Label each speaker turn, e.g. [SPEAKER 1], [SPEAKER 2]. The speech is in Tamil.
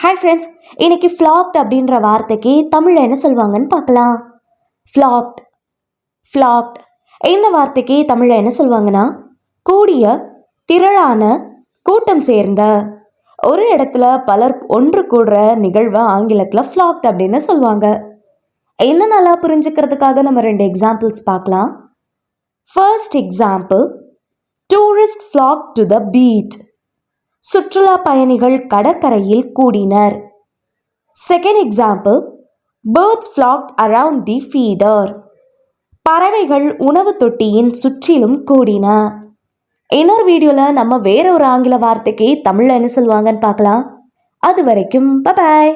[SPEAKER 1] ஹாய் ஃப்ரெண்ட்ஸ், இன்னைக்கு ஃப்ளாக்ட் அப்படின்ற வார்த்தைக்கு தமிழில் என்ன சொல்லுவாங்கன்னு பார்க்கலாம். ஃப்ளாக்ட் ஃப்ளாக்ட் இந்த வார்த்தைக்கு தமிழில் என்ன சொல்லுவாங்கன்னா, கூடிய, திரளான, கூட்டம் சேர்ந்த, ஒரு இடத்துல பலர் ஒன்று கூடுற நிகழ்வை ஆங்கிலத்தில் ஃப்ளாக்ட் அப்படின்னு சொல்லுவாங்க. என்ன நல்லா புரிஞ்சுக்கிறதுக்காக நம்ம 2 எக்ஸாம்பிள்ஸ் பார்க்கலாம். First example, tourist flock to the beach. சுற்றுலா பயணிகள் கடற்கரையில் கூடினர். Second example, birds flocked around the feeder. பறவைகள் உணவு தொட்டியின் சுற்றிலும் கூடின. இன்னொரு வீடியோவில் நம்ம வேற ஒரு ஆங்கில வார்த்தைக்கு தமிழில் என்ன சொல்லுவாங்கன்னு பார்க்கலாம். அது வரைக்கும் பை பாய்.